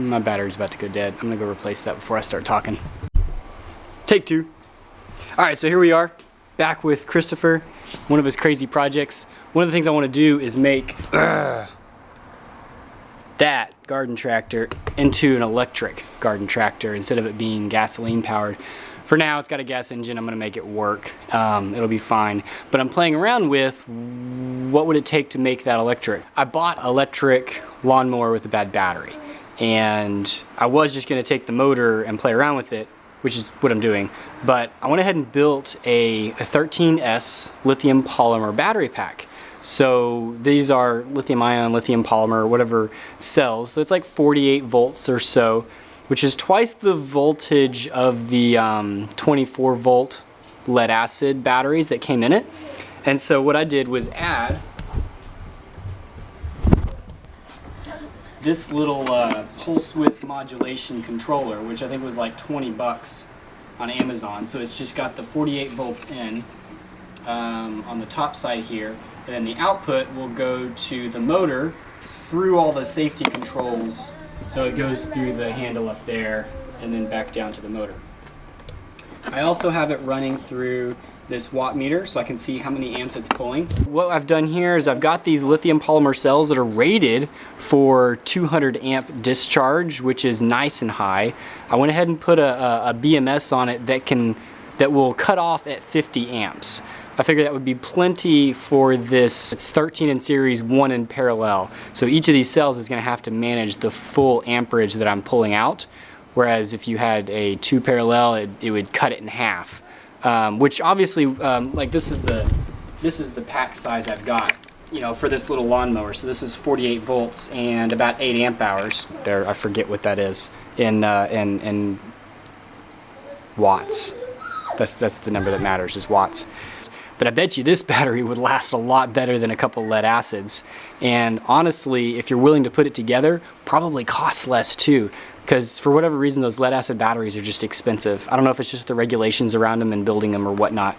My battery's about to go dead. I'm gonna go replace that before I start talking. Take two. All right, so here we are, back with Christopher, one of his crazy projects. One of the things I want to do is make that garden tractor into an electric garden tractor instead of it being gasoline powered. For now, it's got a gas engine. I'm gonna make it work. It'll be fine. But I'm playing around with what would it take to make that electric. I bought an electric lawnmower with a bad battery. And I was just gonna take the motor and play around with it, which is what I'm doing. But I went ahead and built a 13S lithium polymer battery pack. So these are lithium ion, lithium polymer, whatever cells. So it's like 48 volts or so, which is twice the voltage of the 24 volt lead acid batteries that came in it. And so what I did was add this little pulse width modulation controller, which I think was like 20 bucks on Amazon. So it's just got the 48 volts in on the top side here, and then the output will go to the motor through all the safety controls. So it goes through the handle up there and then back down to the motor. I also have it running through this watt meter so I can see how many amps it's pulling. What I've done here is I've got these lithium polymer cells that are rated for 200 amp discharge, which is nice and high. I went ahead and put a BMS on it that will cut off at 50 amps. I figured that would be plenty for this. It's 13 in series, 1 in parallel. So each of these cells is going to have to manage the full amperage that I'm pulling out. Whereas if you had a 2 parallel, it would cut it in half. Which obviously, like this is the pack size I've got, you know, for this little lawnmower. So this is 48 volts and about 8 amp hours. There, I forget what that is in watts. That's the number that matters, is watts. But I bet you this battery would last a lot better than a couple lead acids. And honestly, if you're willing to put it together, probably costs less too. Because for whatever reason, those lead acid batteries are just expensive. I don't know if it's just the regulations around them and building them or whatnot.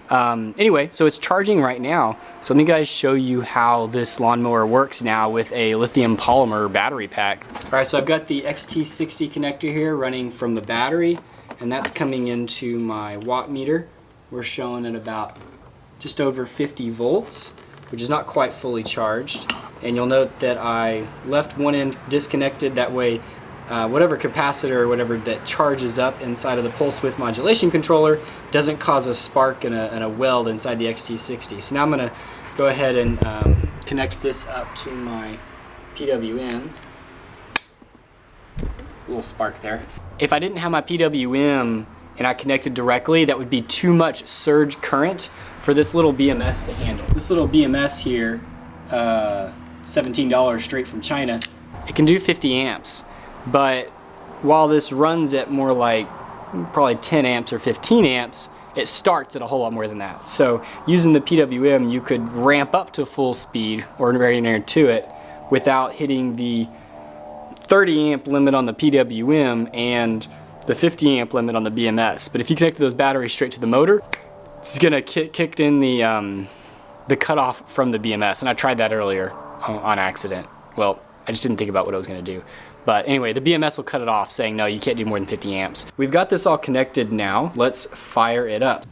Anyway, so it's charging right now. So let me guys show you how this lawnmower works now with a lithium polymer battery pack. All right, so I've got the XT60 connector here running from the battery, and that's coming into my watt meter. We're showing it about just over 50 volts, which is not quite fully charged. And you'll note that I left one end disconnected, that way whatever capacitor or whatever that charges up inside of the pulse width modulation controller doesn't cause a spark and a weld inside the XT60. So now I'm going to go ahead and connect this up to my PWM. A little spark there. If I didn't have my PWM and I connected directly, that would be too much surge current for this little BMS to handle. This little BMS here, $17 straight from China, it can do 50 amps. But while this runs at more like probably 10 amps or 15 amps, it starts at a whole lot more than that. So using the PWM, you could ramp up to full speed or very near to it without hitting the 30 amp limit on the PWM and the 50 amp limit on the BMS. But if you connect those batteries straight to the motor, it's gonna kick in the cutoff from the BMS. And I tried that earlier on accident. Well, I just didn't think about what I was gonna do. But anyway, the BMS will cut it off, saying no, you can't do more than 50 amps. We've got this all connected now. Let's fire it up.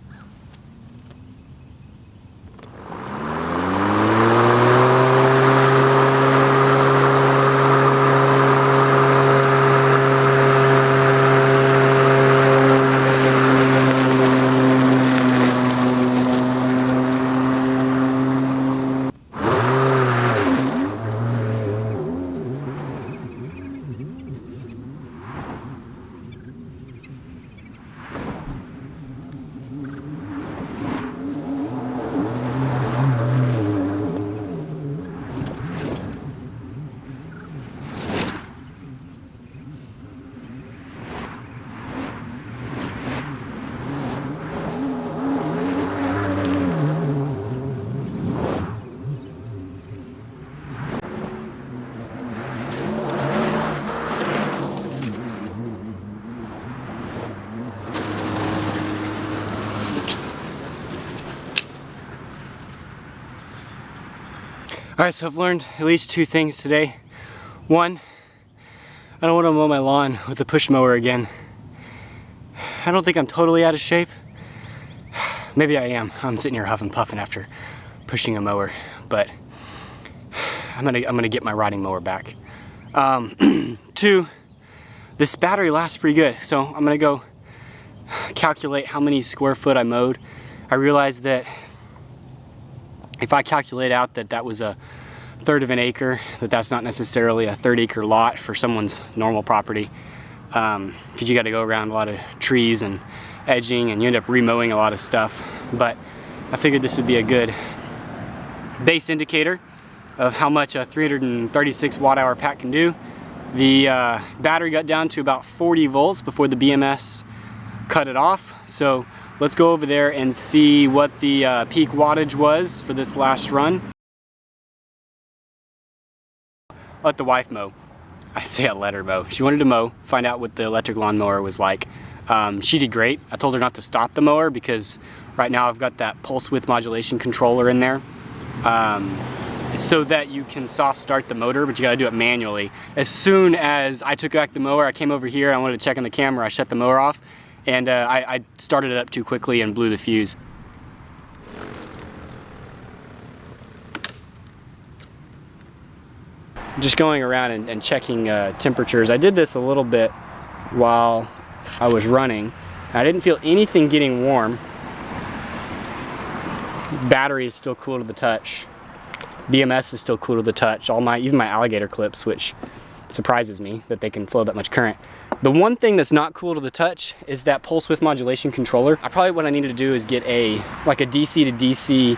Alright, so I've learned at least 2 things today. One, I don't want to mow my lawn with a push mower again. I don't think I'm totally out of shape. Maybe I am. I'm sitting here huffing puffing after pushing a mower, but I'm gonna get my riding mower back. 2, this battery lasts pretty good, so I'm gonna go calculate how many square foot I mowed. I realized that if I calculate out that that was a third of an acre, that's not necessarily a 1/3 acre lot for someone's normal property, because you got to go around a lot of trees and edging, and you end up remowing a lot of stuff. But I figured this would be a good base indicator of how much a 336 watt-hour pack can do. The battery got down to about 40 volts before the BMS cut it off. So let's go over there and see what the peak wattage was for this last run. Let the wife mow. I say I let her mow. She wanted to mow, find out what the electric lawnmower was like. She did great. I told her not to stop the mower because right now I've got that pulse width modulation controller in there, so that you can soft start the motor, but you gotta do it manually. As soon as I took back the mower, I came over here, I wanted to check on the camera, I shut the mower off, and I started it up too quickly and blew the fuse. Just going around and checking temperatures. I did this a little bit while I was running. I didn't feel anything getting warm. Battery is still cool to the touch. BMS is still cool to the touch. Even my alligator clips, which surprises me that they can flow that much current. The one thing that's not cool to the touch is that pulse width modulation controller. What I needed to do is get like a DC to DC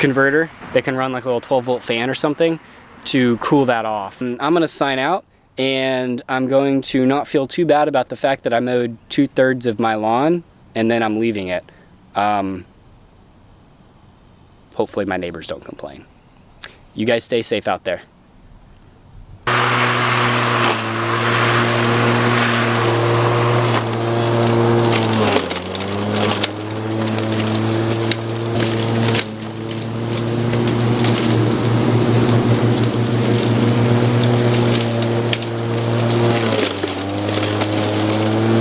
converter that can run like a little 12-volt fan or something to cool that off. And I'm gonna sign out, and I'm going to not feel too bad about the fact that I mowed 2/3 of my lawn and then I'm leaving it. Hopefully my neighbors don't complain. You guys stay safe out there.